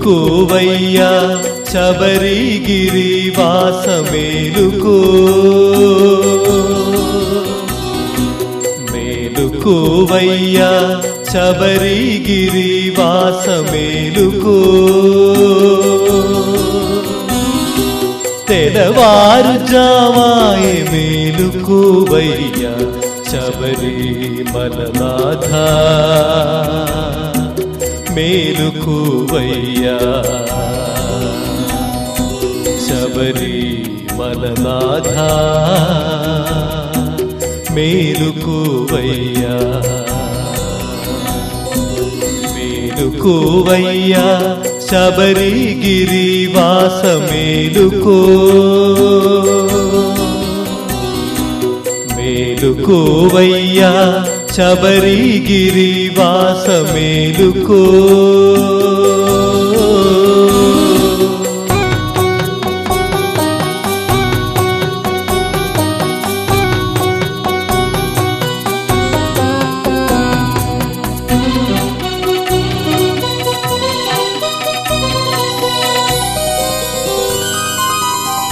మేలుకోవయ్యా శబరిగిరి వాస మేలుకో, మేలుకోవయ్యా శబరిగిరి వాస మేలుకో. తెల్లవారుజామాయె మేలుకోవయ్యా శబరిమలనాథ, మేలుకోవయ్యా శబరిమలనాథ, మేలుకోవయ్యా, మేలుకోవయ్యా శబరిగిరి వాస మేలుకో, మేలుకోవయ్యా శబరిగిరి వాస మేలుకో.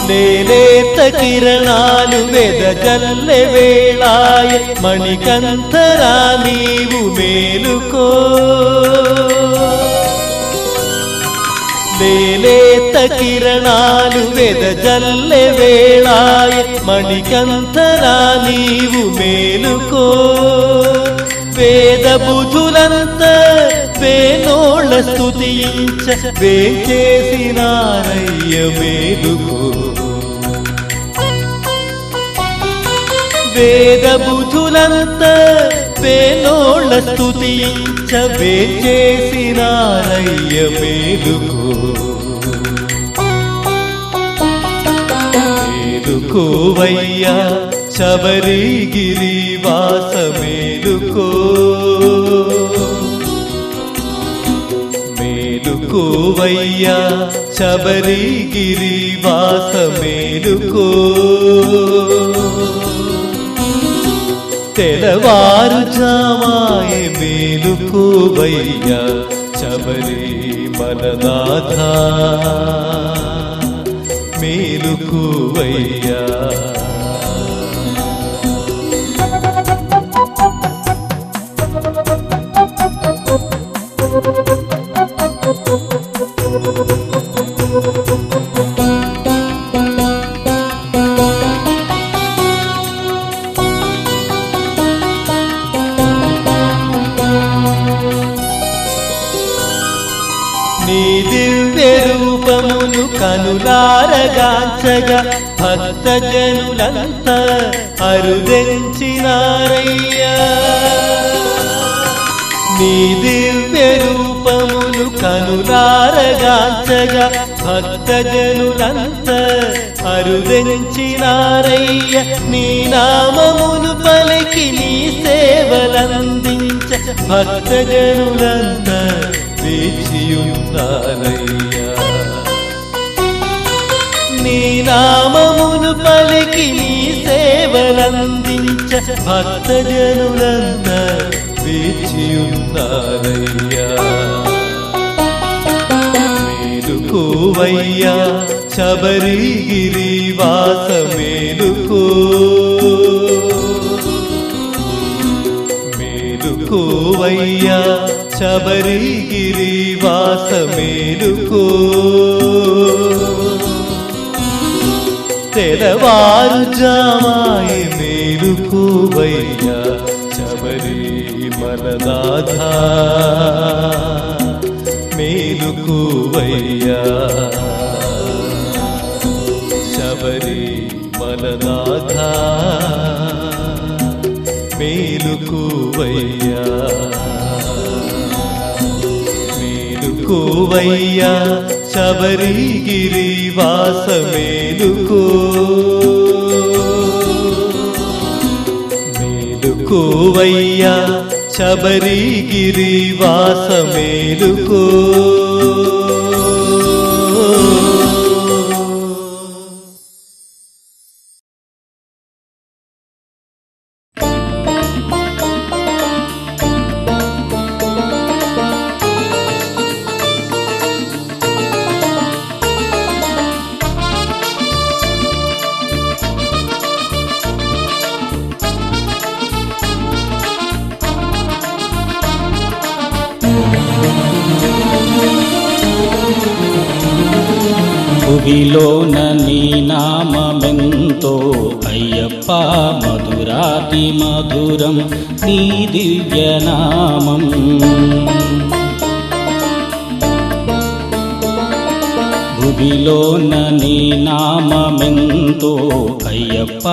లేలేత కిరణాలు వెదజల్లె వేళాయ మణికంఠరా నీవు మేలుకో, లేలేత కిరణాలు వెదజల్లె వేళాయ మణికంఠరా నీవు మేలుకో. వేద బుధులంత వేణోళ్ళ స్తుతించ వేచేసినారయ్య మేలుకో, వేద బుధులంత వేణోళ్ళ స్తుతించ వేచేసినారయ్య మేలుకో. మేలుకోవయ్యా శబరిగిరి వాస మేలుకో, మేలుకోవయ్యా శబరిగిరి వాస మేలుకో. తెల్లవారుజామాయె మేలుకోవయ్యా శబరిమలనాథ, మేలుకోవయ్యా. నీ దివ్య రూపమును కనులారగాంచగా భక్తజనులంతా అరుదెంచినారయ్యా, నీ దివ్య రూపమును కనులారగాంచగా భక్తజనులంతా అరుదెంచినారయ్య. నీ నామమును పలికి నీ సేవలందించ భక్తజనులంతా వేచియున్నారయ్యా, నీ నామమును పలికి నీ సేవలందించ భక్తజనులంతా వేచియున్నారయ్యా. మేలుకోవయ్యా శబరిగిరి వాస మేలుకో, మేలుకోవయ్యా శబరిగిరి వాస మేలుకో. తెల్లవారుజామాయె మేలుకోవయ్యా శబరిమలనాథ, మేలుకోవయ్యా శబరిమలనాథ, మేలుకోవయ్యా, మేలుకోవయ్యా శబరిగిరి వాస మేలుకో, మేలుకోవయ్యా శబరిగిరి వాస మేలుకో. భువిలోన నీ నామమెంతో అయ్యప్ప మధురాతి మధురం నీ దివ్యనామం. భువిలోన నీ నామమెంతో అయ్యప్ప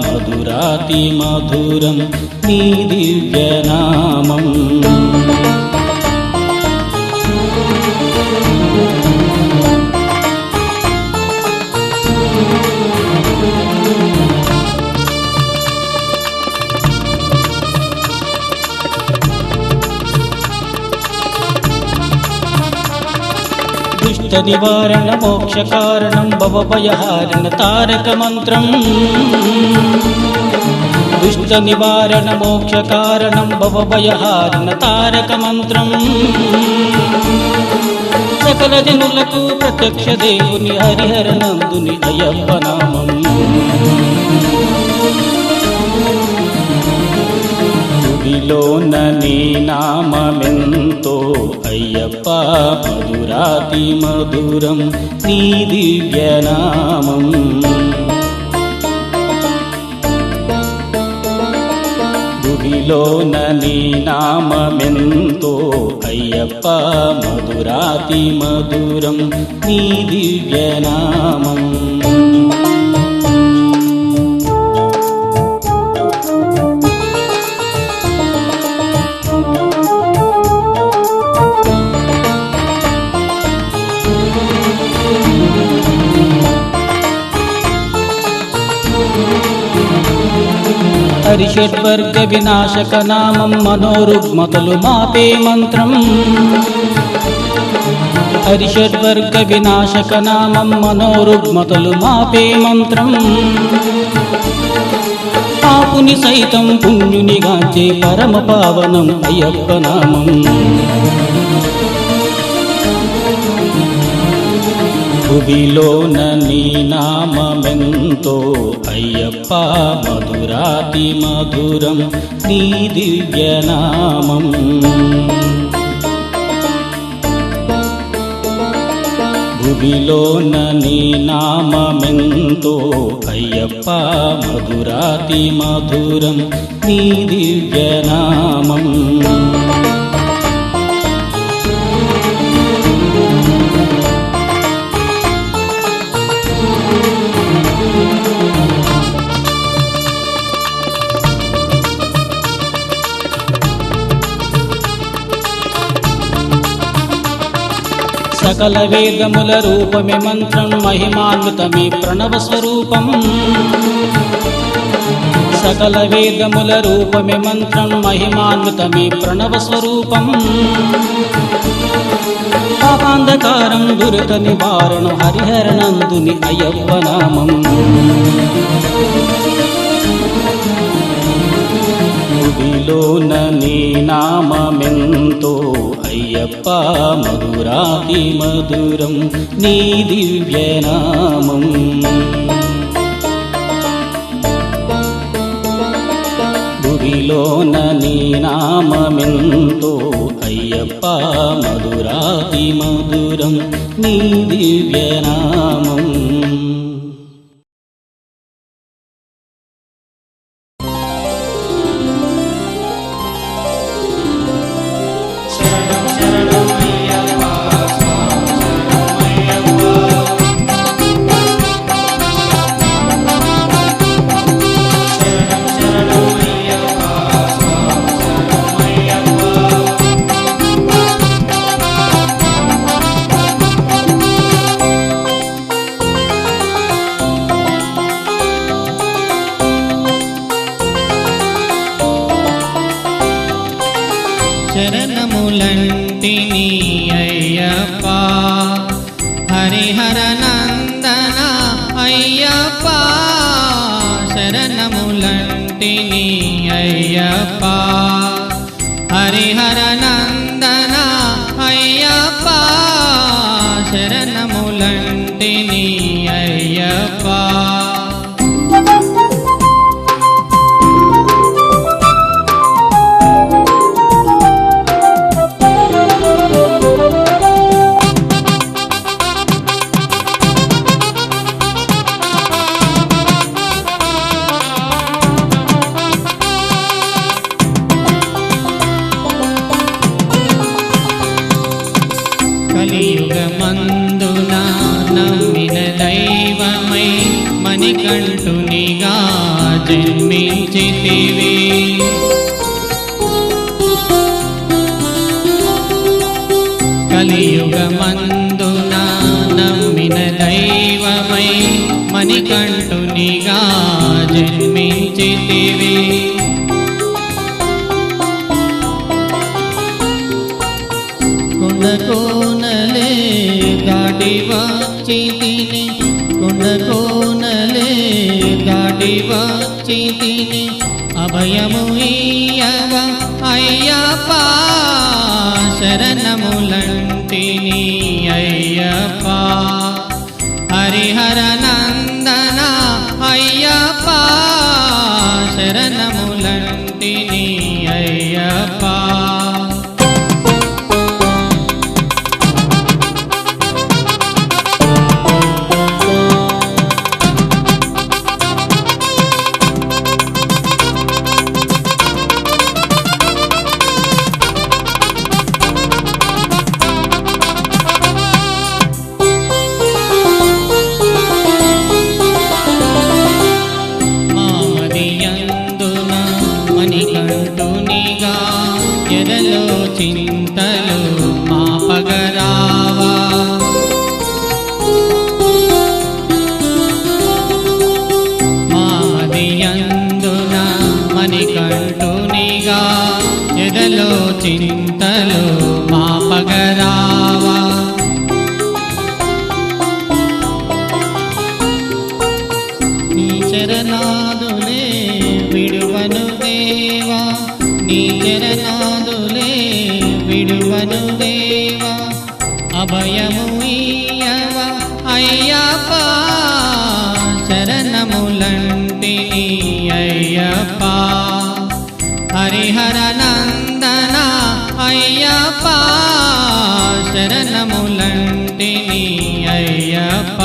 మధురాతి మధురం నీ దివ్యనామం. దుష్ట నివారణ మోక్ష కారణం భవభయహారణ తారక మంత్రం. దుష్ట నివారణ మోక్ష కారణం భవభయహారణ తారక మంత్రం. సకల జనులకు ప్రత్యక్ష దేవుని హరిహరనందుని అయ్యప్ప నామం. భువిలోన నీ నామమెంతో అయ్యప్ప మధురాతి మధురం నీ దివ్యనామం. భువిలోన నీ నామమెంతో అయ్యప్ప మధురాతి మధురం నీ దివ్యనామం. హరిషడ్వర్గ వినాశక నామం మనోరుగ్మతలు మాపే మంత్రం. హరిషడ్వర్గ వినాశక నామం మనోరుగ్మతలు మాపే మంత్రం. పాపుని సైతం పుణ్యునిగాంచే పరమ పావనం అయ్యప్ప నామం. భువిలోన నీ నామమెంతో అయ్యప్ప మధురాతి మధురం నీ దివ్యనామం. భువిలోన నీ నామమెంతో అయ్యప్ప మధురాతి మధురం నీ దివ్యనామం. సకల వేదముల రూపమే మంత్రం మహిమాన్వితమే ప్రణవ స్వరూపం. సకల వేదముల రూపమే మంత్రం మహిమాన్వితమే ప్రణవ స్వరూపం. పాపాంధకారం దురిత నివారణం హరిహరనందుని అయ్యప్ప నామం. భువిలోన నీ నామమెంతో అయ్యప్ప మధురాతి మధురం నీ దివ్యనామం. భువిలోన నీ నామమెంతో అయ్యప్ప మధురాతి మధురం నీ దివ్యనామం. శరణములంటిని అయ్యప్ప హరిహర నందన అయ్యప్ప. శరణములంటిని అయ్యప్ప హరిహర నందన అయ్యప్ప. శరణములంటిని అయ్యప్ప. కలియుగమందున నమ్మిన దైవమై మణికంఠునిగా జన్మించితివి. కలియుగమందున నమ్మిన దైవమై మణికంఠునిగా జన్మించితివి. కొండకోనలే దాటి వచ్చితిని, కొండకోనలే దాటి వచ్చితిని, అభయము ఇయ్యగ అయ్యప్ప శరణములంటిని అయ్యప్ప. హరిహర నందన అయ్యప్ప శరణములంటిని అయ్యప్ప. మణికంఠునిగా ఎదలో చింతలు మాపగరావా. మామదియందున మణికంఠునిగా ఎదలో చింతలు మాపగరావా. నీ చరణాదులే విడువను దేవా, నీ చరణాదులే విడువను దేవా, అభయము ఇయ్యవ అయ్యప్ప శరణములంటిని అయ్యప్ప. హరిహర నందన అయ్యప్ప శరణములంటిని అయ్యప్ప.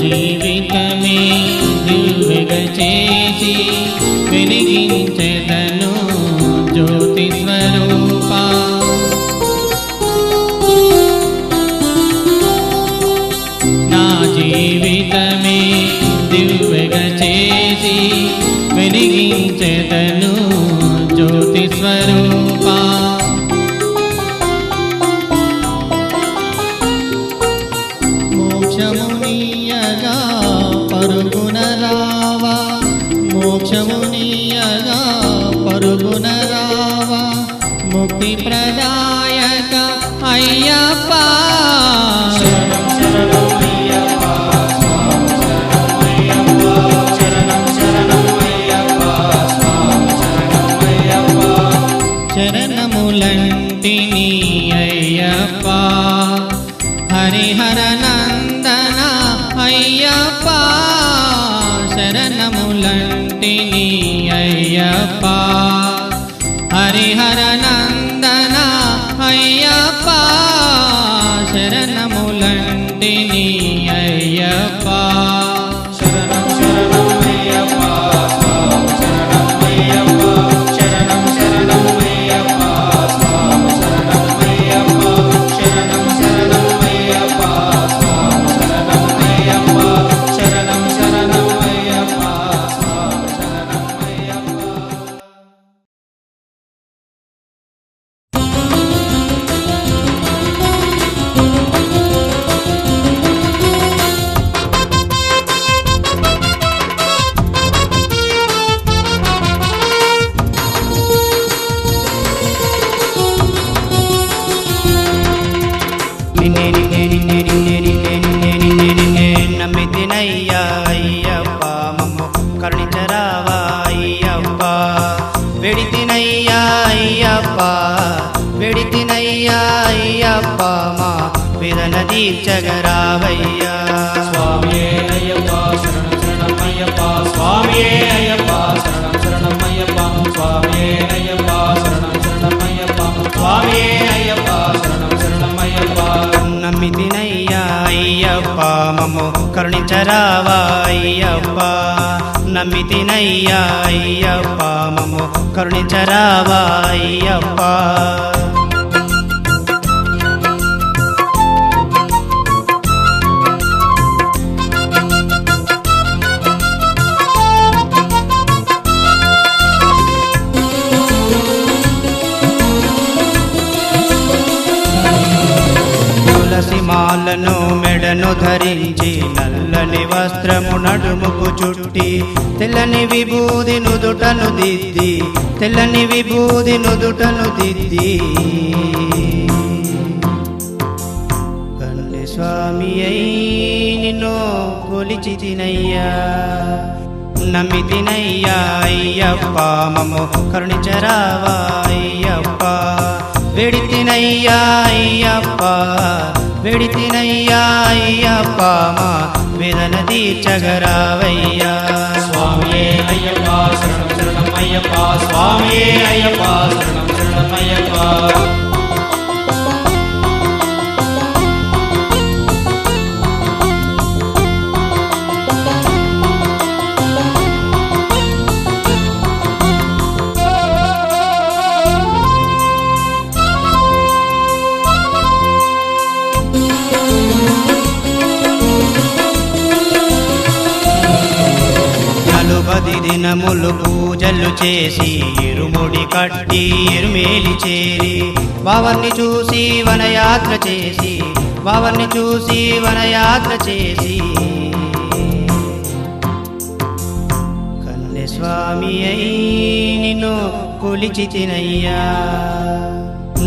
జీవితమే దివ్యగా చేసి వెలిగించెదను జ్యోతి స్వరూప. నా జీవితమే దివ్యగా చేసి వెలిగించెదను జ్యోతి స్వరూప. మోక్షమునియగా పరుగున రావా, మోక్షమునియగా పరుగున రావా, ముక్తి ప్రదాయక అయ్యప్ప. శరణములంటిని అయ్యప్ప. హరిహర నందన అయ్యప్ప శరణములంటిని అయ్యప్ప. హరిహర నందన అయ్యప్ప శరణములంటిని అయ్యప్ప. శరణం శరణం అయ్యప్ప, స్వామి శరణం అయ్యప్ప, శరణం శరణం అయ్యప్ప, స్వామి శరణం అయ్యప్ప, శరణం శరణం అయ్యప్ప, స్వామి శరణం అయ్యప్ప, శరణం శరణం అయ్యప్ప, స్వామి శరణం అయ్యప్ప. నమ్మితినయ్యా అయ్యప్ప మమ్ము కరుణించరావా అయ్యప్ప. వెడితినయ్యా అయ్యప్ప, వెడితినయ్యా అయ్యప్ప మా వేదన తీర్చగరావయ్యా. స్వామియే అయ్యప్ప శరణం శరణం వెడితినయ్యా అయ్యప్ప మమ్ము కరుణించరావా అయ్యప్ప నమ్మితినయ్యా అయ్యప్ప మమ్ము కరుణించరావా అయ్యప్ప మాలను మెడను ధరించి నల్లని వస్త్రము నడుముకు చుట్టి తెల్లని విభూది నుదుటను దిద్ది తెల్లని విభూది నుదుటను దిద్ది కన్నె స్వామి అయి నిన్ను కొలిచితినయ్యా నమ్మితినయ్యా అయ్యప్ప మమ్ము కరుణించరావా అయ్యప్ప వెడితినయ్యా అయ్యప్ప వెడితినయ్యా అయ్యప్ప మా వేదన తీర్చగరావయ్యా స్వామియే అయ్యప్ప శరణం శరణం అయ్యప్ప స్వామియే అయ్యప్ప శరణం శరణం అయ్యప్ప పది దినములు పూజలు చేసి ఇరుముడి కట్టి ఇరుమేలి చేరి బావర్ని చూసి వనయాత్ర చేసి బావర్ని చూసి వనయాత్ర చేసి కన్నె స్వామి అయి నిన్ను కొలిచితినయ్యా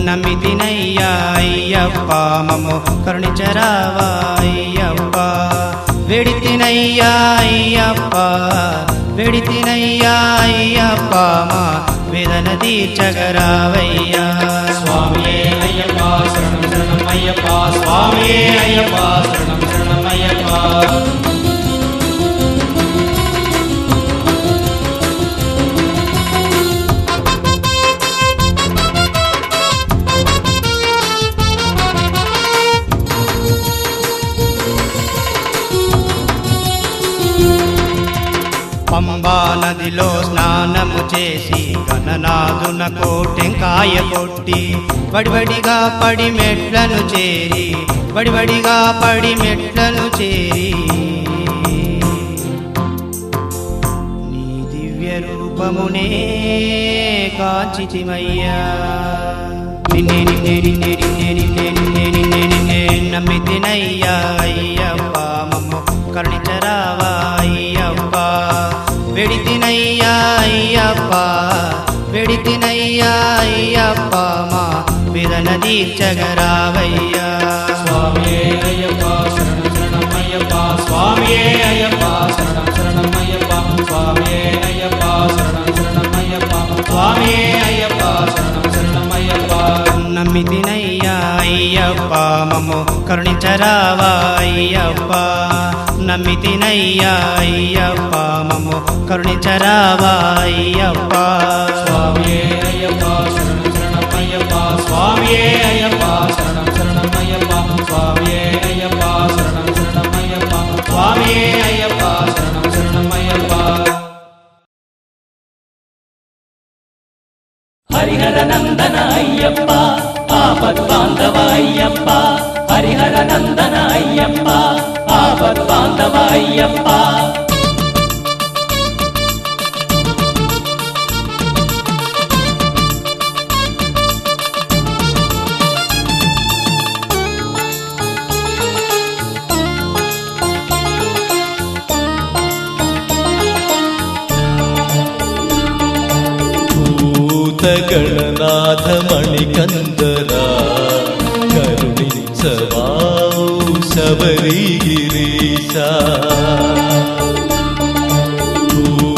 నమ్మితినయ్యా అయ్యప్ప మమ్ము కరుణించరావా అయ్యప్ప వెడితినయ్యా అయ్యప్ప వెడితినయ్యా అయ్యప్ప మా వేదన తీర్చగరావయ్యా స్వామియే అయ్యప్ప శరణం శరణం అయ్యప్ప స్వామియే అయ్యప్ప శరణం శరణం అయ్యప్ప పంబా నదిలో స్నానము చేసి గణనాథునకు టెంకాయ కొట్టి వడివడిగా పడి మెట్లను చేరి వడివడిగా పడి మెట్లను చేరి నీ దివ్య రూపమునే కాచితిమయ్యా నిన్నే నిన్నే నిన్నే నిన్నే నిన్నే నిన్నే నిన్నే నిన్నే నమ్మితినయ్యా అయ్యప్ప మమ్ము కరుణించరావా అయ్యప్ప వెడితినయ్యా అయ్యప్ప వెడితినయ్యా అయ్యప్ప మా వేదన తీర్చగరావయ్యా స్వామియే అయ్యప్ప శరణం శరణం అయ్యప్ప స్వామియే అయ్యప్ప శరణం శరణం అయ్యప్ప స్వామియే అయ్యప్ప శరణం శరణం అయ్యప్ప స్వామియే అయ్యప్ప శరణం శరణం అయ్యప్ప నమ్మితినయ్యా అయ్యప్ప మమ్ము కరుణించరావా అయ్యప్ప నమ్మితినయ్యా అయ్యప్ప మమ్ము కరుణించరావా అయ్యప్ప స్వామియే అయ్యప్ప శరణం శరణం అయ్యప్ప స్వామియే అయ్యప్ప శరణం శరణం అయ్యప్ప స్వామియే అయ్యప్ప శరణం శరణం అయ్యప్ప స్వామియే అయ్యప్ప శరణం శరణం అయ్యప్ప హరిహర నందన అయ్యప్ప ఆపద్బాంధవ అయ్యప్ప హరిహర నందన అయ్యప్ప ఆపద్బాంధవ అయ్యప్ప గణనాథ మణికందరా కరుణించవా శబరిగిరీశా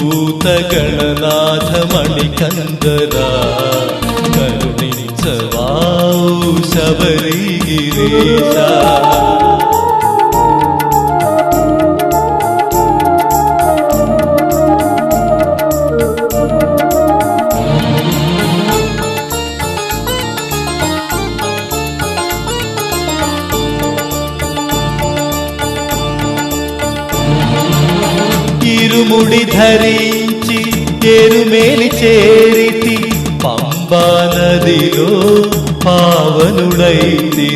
భూత గణనాథ మణికందరా కరుణించవా శబరిగిరీశా ఇరుముడి ధరించి ఎరుమేలి చేరితి పంబా నదిలో పావనుడైతిని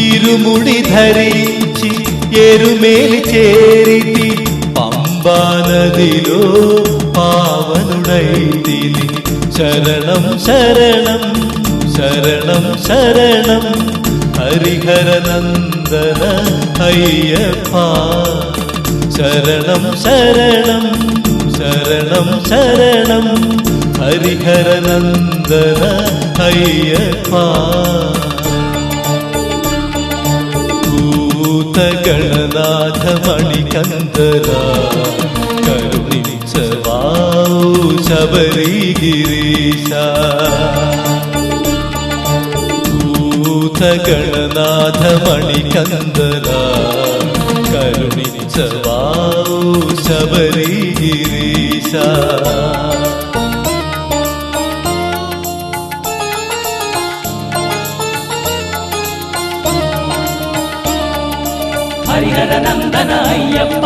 ఇరుముడి ధరించి ఎరుమేలి చేరితి పంబా నదిలో పావనుడైతిని శరణం శరణం శరణం శరణం హరిహర నందన అయ్యప్ప శరణం శరణం శరణం శరణం హరిహర నందన అయ్యప్ప భూతగణనాథ మణికందరా కరుణించవావు శబరిగిరీశ భూతగణనాథ మణికందరా కరుణించవావు శబరిగిరీశ హరిహర నందన అయ్యప్ప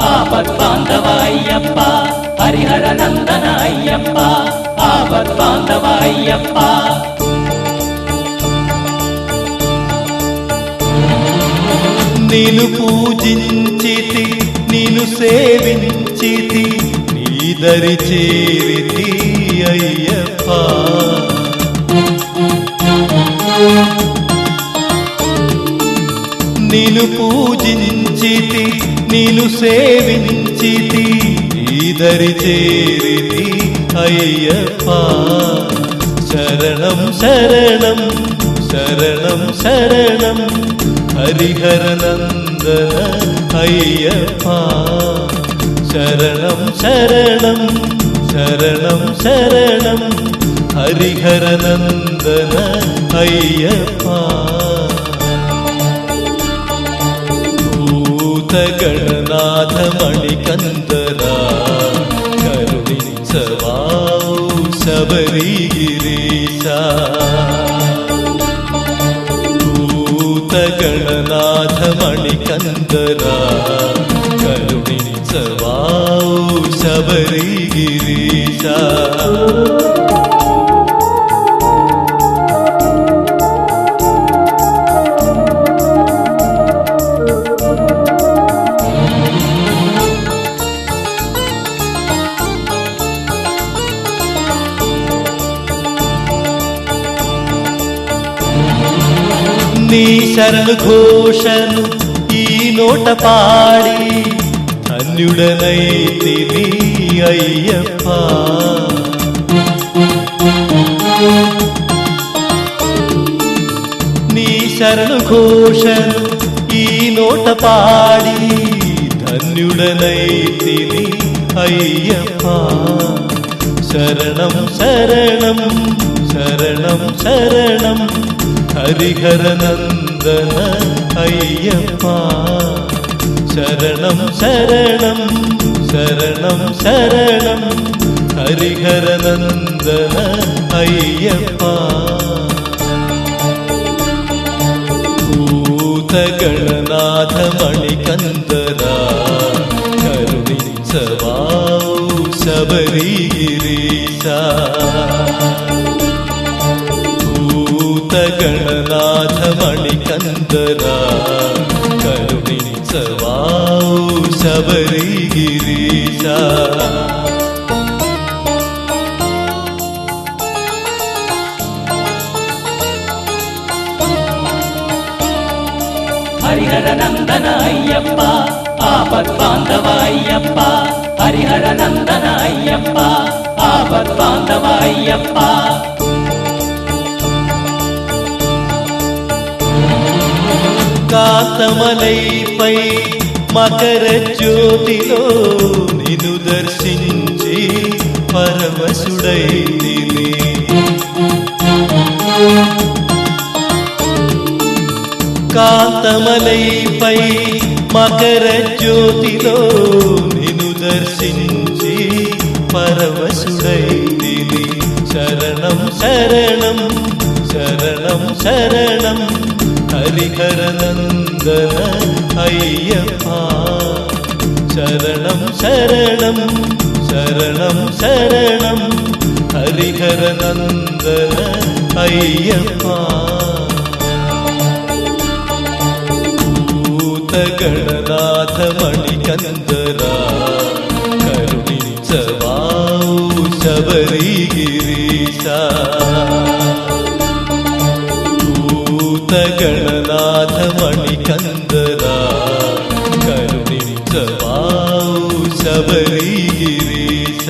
ఆపద్బాంధవ అయ్యప్ప హరిహర నందన అయ్యప్ప ఆపద్బాంధవ అయ్యప్ప నిన్ను పూజించితి నిన్ను సేవించితి నీ దరి చేరితి అయ్యప్ప నిన్ను పూజించితి నిన్ను సేవించితి నీ దరి చేరితి అయ్యప్ప శరణం శరణం శరణం శరణం హరిహర నందన అయ్యప్ప శరణం శరణం శరణం శరణం హరిహర నందన అయ్యప్ప భూతగణనాథ మణికందరా కరుణించవావు శబరిగిరీశ భూతగణనాథ మణికందరా కరుణించవావు శబరిగిరీశ నీ శరణు ఘోషను ఈ నోట పాడి ధన్యుడనైతిని అయ్యప్ప నీ శరణు ఘోషను ఈ నోట పాడి ధన్యుడనైతిని అయ్యప్ప శరణం శరణం శరణం శరణం హరిహర నందన అయ్యప్ప శరణం శరణం శరణం శరణం హరిహర నందన అయ్యప్ప భూతగణనాథ మణికందరా కరుణించవావు శబరిగిరీశ భూతగణనాథ మణికందరా కరుణించవావు శబరిగిరీశ హరిహర నందన అయ్యప్ప ఆపద్బాంధవ అయ్యప్ప హరిహర నందన అయ్యప్ప ఆపద్బాంధవ అయ్యప్ప కాంతమలైపై మకర జ్యోతిలో నిన్ను దర్శించి పరవశుడైతిని కాంతమలైపై మకర జ్యోతిలో నిన్ను దర్శించి పరవశుడైతిని శరణం శరణం శరణం శరణం హరిహర నందన అయ్యప్ప శరణం శరణం శరణం శరణం హరిహర నందన అయ్యప్ప భూతగణనాథ మణికందరా కరుణించవావు శబరిగిరీశ భూతగణనాథ మణికందరా కరుణించవావు శబరిగిరీశ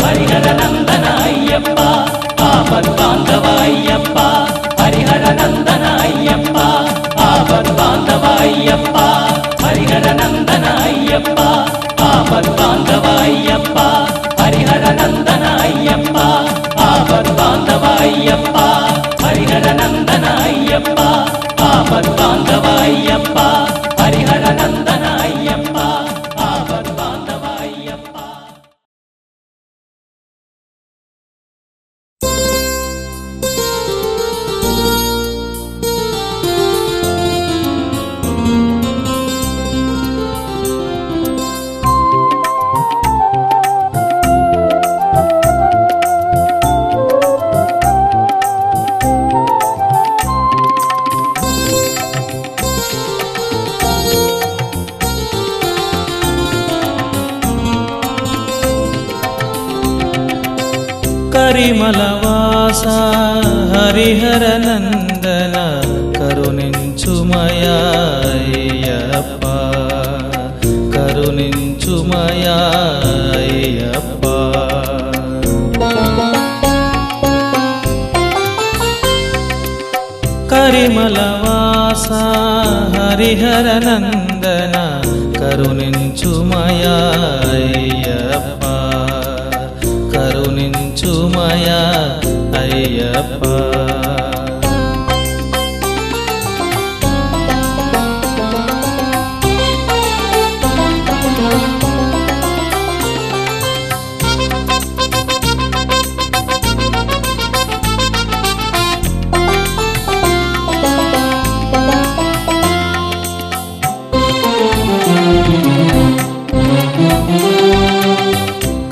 హరిహర నందన అయ్యప్ప ఆపద్బాంధవ అయ్యప్ప హరిహర నందన అయ్యప్ప ఆపద్బాంధవ అయ్యప్ప హరిహర నందన అయ్యప్ప ఆపద్బాంధవ అయ్యప్ప హరిహర నందన అయ్యప్ప ఆపద్బాంధవ అయ్యప్ప హరిహర నందన అయ్యప్ప ఆపద్బాంధవ అయ్యప్ప హరిహర నందన అయ్యప్ప ఆపద్బాంధవ అయ్యప్ప. కరిమలవాస హరిహర నందన కరుణించుమయా అయ్యప్ప కరుణించుమయా అయ్యప్ప కరిమలవాస హరిహర నందన కరుణించుమయా అయ్యప్ప కరుణించుమయా అయ్యప్ప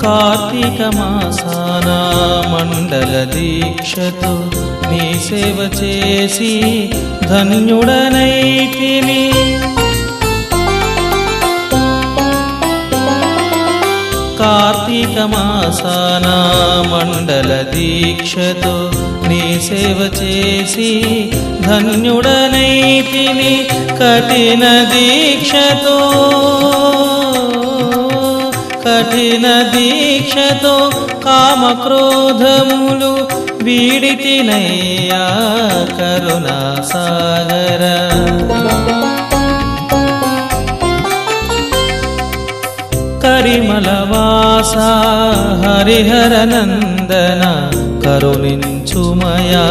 కార్తీక మాసాన మండల దీక్షతో నీ సేవ చేసి ధన్యుడనైతిని కార్తీక మాసాన మండల దీక్షతో నీ సేవ చేసి ధన్యుడనైతిని కఠిన దీక్షతో కఠిన దీక్షతో కామక్రోధములు వీడితినయ్యా కరుణా సాగర కరిమలవాస హరిహర నందన కరుణించుమయా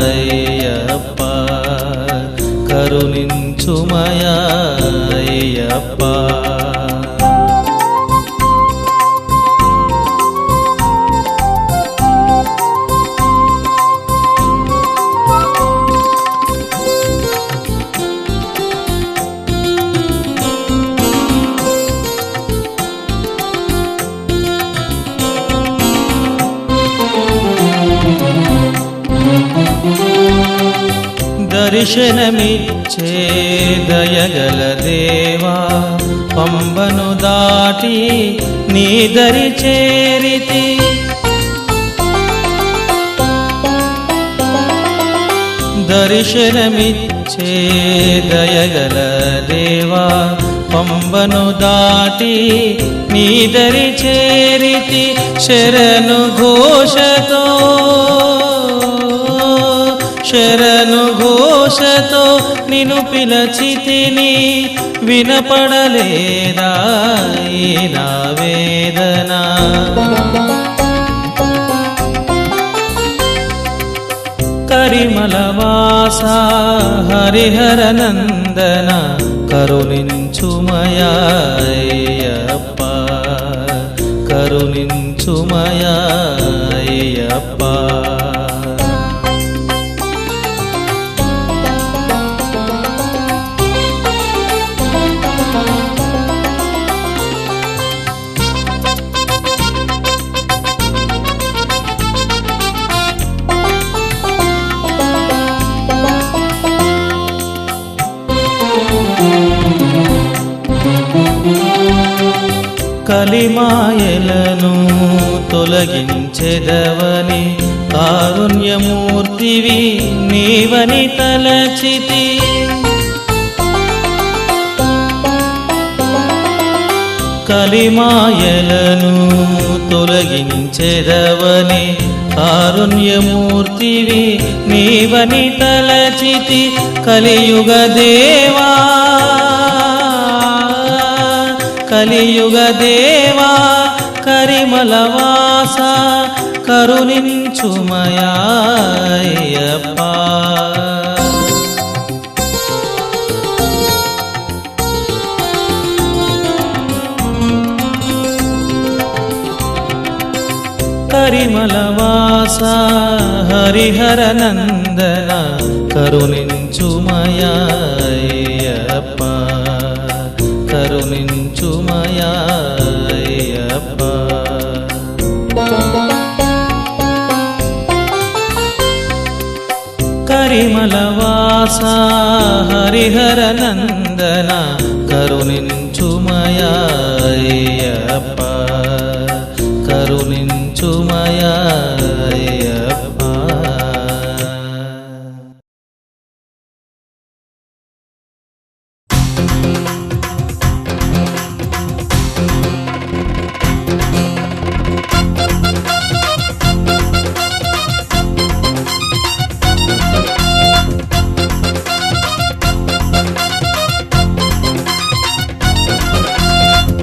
అయ్యప్ప కరుణించుమయా అయ్యప్ప దర్శనమిచ్చే దయగల దేవా పంబను దాటి నీ దరి చేరితి దర్శనమిచ్చే దయగల దేవా పంబను దాటి నీ దరి చేరితి శరణు ఘోషతో శరణు ఘోషతో నిను పిలచితిని వినపడలేదా ఈ నా వేదన కరిమలవాస హరిహర నందన కరుణించుమయా అయ్యప్ప కరుణించుమయా అయ్యప్ప కలిమాయలను తొలగించెదవని కారుణ్యమూర్తివి నీవని తలచితి కలిమాయలను తొలగించెదవని కారుణ్యమూర్తివి నీవని తలచితి కలియుగ దేవా కలియుగ దేవా కరిమలవాస కరుణించుమయా అయ్యప్పా కరిమలవాస హరిహర నందన కరుణించుమయా అయ్యప్ప కరుణించుమయా అయ్యప్ప కరిమలవాస హరిహర నందన కరుణించుమయా అయ్యప్ప కరుణించుమయా అయ్యప్ప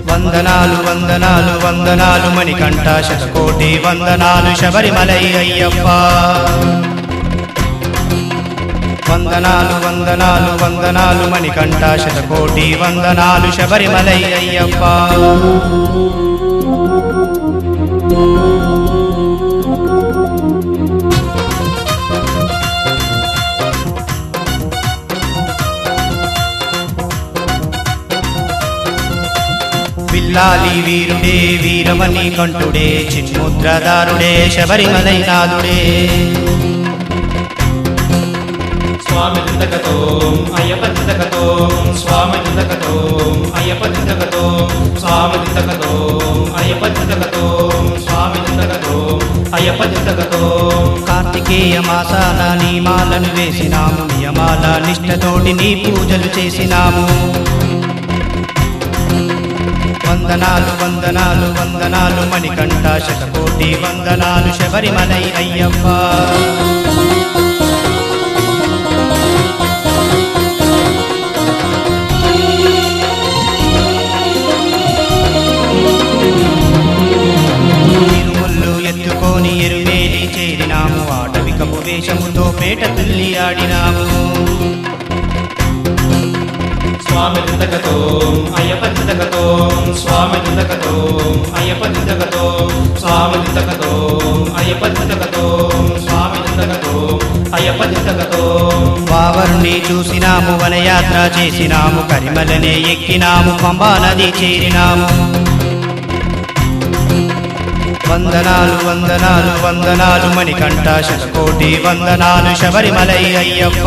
వందనాలు వందనాలు వందనాలు మణికంఠ శతకోటి వందనాలు శబరిమలై అయ్యప్ప వందనాలు వందనాలు వందనాలు మణికంఠ శతకోటి వందనాలు శబరిమలై అయ్యప్ప విల్లాలి వీరుడే వీరమణి కంఠుడే చిన్ముద్రదారుడే శబరిమలై నాదుడే స్వామి దిందకతో అయ్యప్ప దిందకతో స్వామి దిందకతో అయ్యప్ప దిందకతో స్వామి దిందకతో అయ్యప్ప దిందకతో స్వామి దిందకతో అయ్యప్ప దిందకతో కార్తికేయ మాసాన నీ మాలను వేసినాము నియమాల నిష్ఠతోటి నీ పూజలు చేసినాము వందనాలు వందనాలు వందనాలు మణికంఠ శతకోటి వందనాలు శబరిమలై అయ్యప్ప ఇరుముళ్ళు ఎత్తుకొని ఎరుమేలి చేరినాము ఆటవికపు వేషముతో పేట తుల్లి ఆడినాము స్వామి దిందకతో అయ్యప్ప దిందకతో స్వామి దిందకతో అయ్యప్ప దిందకతో స్వామి దిందకతో అయ్యప్ప దిందకతో స్వామి దిందకతో అయ్యప్ప దిందకతో వావరుని చూసినాము వనయాత్ర చేసినాము కరిమలనే ఎక్కినాము పంబా నది చేరినాము వందనాలు వందనాలు వందనాలు మణికంఠ శతకోటి వందనాలు శబరిమలై అయ్యప్ప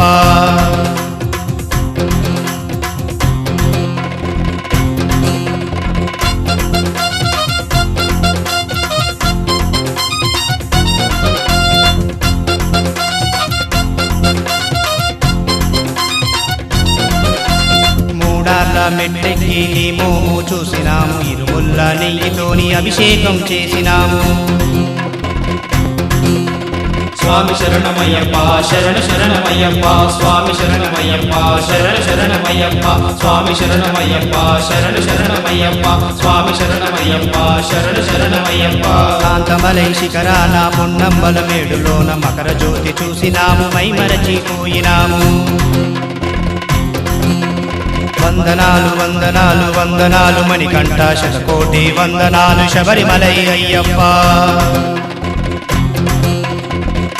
మెట్టెక్కి నీ మోము చూసినాము ఇరుముల్ల నెయ్యితోని అభిషేకం చేసినాము స్వామి శరణమయ్యప్ప శరణ శరణమయ్యప్ప స్వామి శరణమయ్యప్ప శరణ శరణమయ్యప్ప స్వామి శరణమయ్యప్ప శరణ శరణమయ్యప్ప స్వామి శరణమయ్యప్ప శరణ శరణమయ్యప్ప కాంతమలై శిఖరాన పొన్నంబల మేడులోన మకర జ్యోతి చూసినాము మైమరచిపోయినాము వందనాలు వందనాలు వందనాలు మణికంఠ శతకోటి వందనాలు శబరిమలై అయ్యప్ప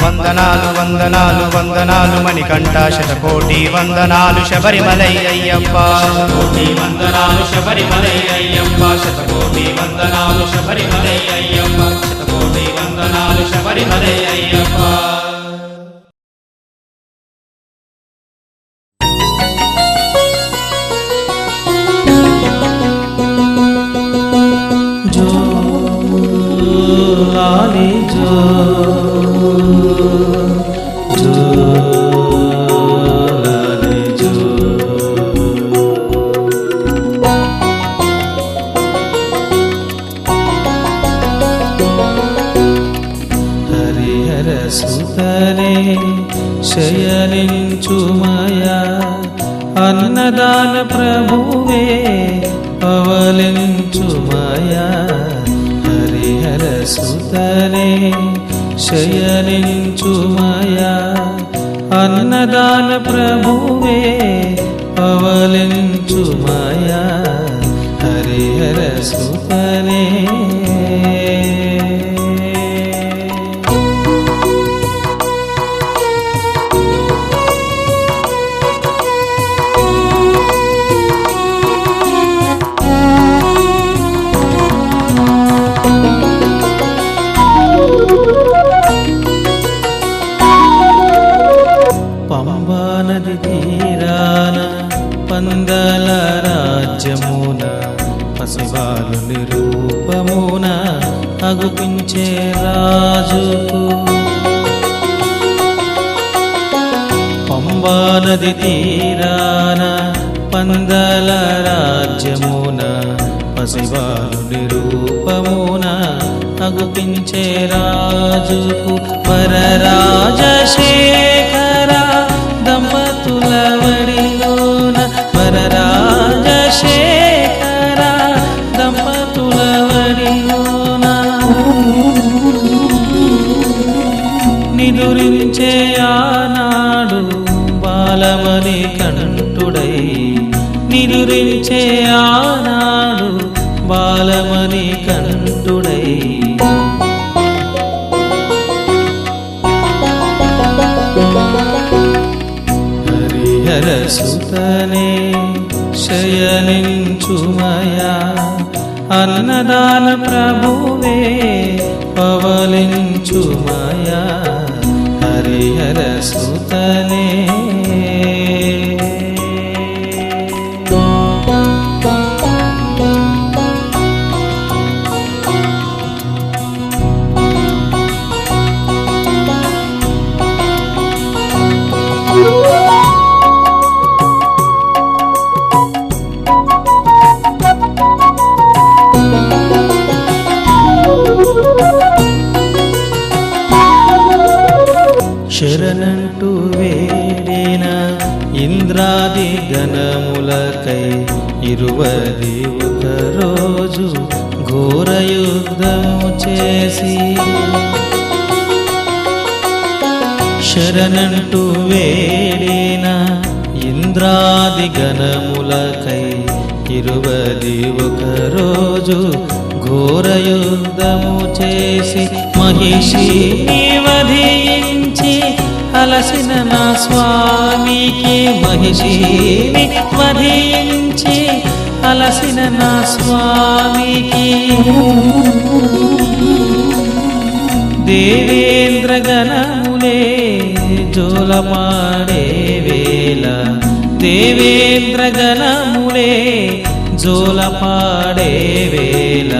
వందనాలు వందనాలు వందనాలు మణికంఠ శతకోటి వందనాలు శబరిమలై అయ్యప్ప కోటి వందనాలు శబరిమలై అయ్యప్ప శతకోటి వందనాలు శబరిమలై అయ్యప్ప శతకోటి వందనాలు శబరిమలై అయ్యప్ప లాలి జో జో లాలి జో. హరిహర సుతనే శయనించుమయా అన్నదాన ప్రభువే పవలించుమయా. హరిహర సుతనే శయనించుమయా అన్నదాన ప్రభువే పవలించుమయా. హరిహర సుతనే పంబా నది తీరాన పందల రాజ్యమున పసివాలుని రూపమున అగుపించే రాజుకు. పంబా నది తీరాన పందల రాజ్యమున పసివాలుని రూపమున అగుపించే రాజుకు. వరరాజశేఖర దంపతుల వడిలోన వరరాజశేఖర దంపతుల వడిలోన నిదురించే ఆనాడు బాలమణి కంఠుడై. నిదురించే ఆనాడు బాలమణి కంఠుడై. హరిహర సుతనే శయనించుమయా అన్నదాన ప్రభువే పవలించుమయా. హరిహర సుతనే శరణంటూ వేడిన ఇంద్రాది గణములకై 21 రోజు ఘోర యుద్ధము చేసి. శరణంటూ వేడిన ఇంద్రాది గణములకై 21 రోజు ఘోర యుద్ధము చేసి. మహిషిని వధించి అలసిన నా స్వామికి. మహిషిని వధించి అలసిన నా స్వామికి. దేవేంద్ర గణములే జోలపాడే వేళ. దేవేంద్ర గణములే జోలపాడే వేళ.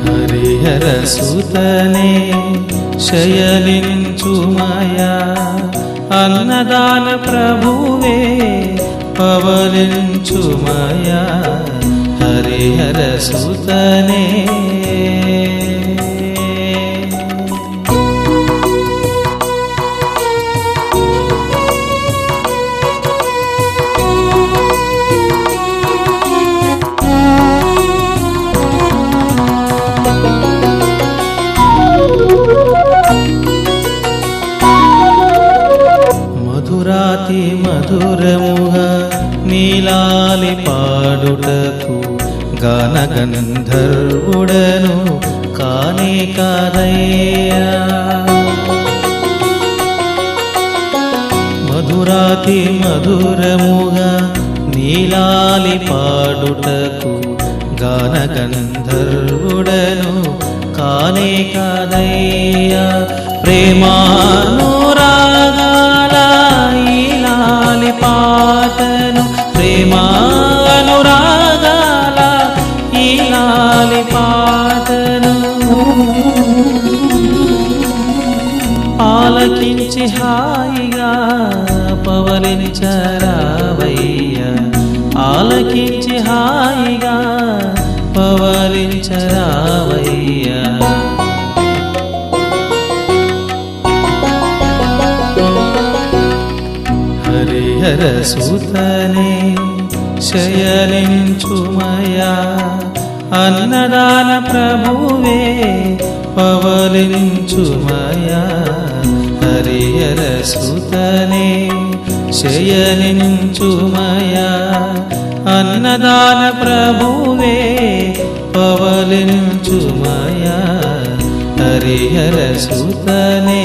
హరిహర సుతనే శయనించుమయా అన్నదాన ప్రభువే పవలించుమయా. హరిహర సుతనే మధురాతి మధురముగా నీలాలి పాడుటకు గాన గంధర్వుడను కానే కాదయ్యా. మధురాతి మధురముగా నీలాలి పాడుటకు గాన గంధర్వుడను కానే కాదయ్యా. ప్రేమానురాగాల ఈ లాలి పాటను ప్రేమానురాగాల ఆలకించి హాయిగా పవలించరావయ్యా, ఆలకించి హాయిగా పవలించరావయ్యా. హరిహర సుతనే శయనించుమయా, అన్నదాన ప్రభువే పవలించుమయా. హరిహర సుతనే శయనించుమయా, అన్నదాన ప్రభువే పవలించుమయా. హరిహర సుతనే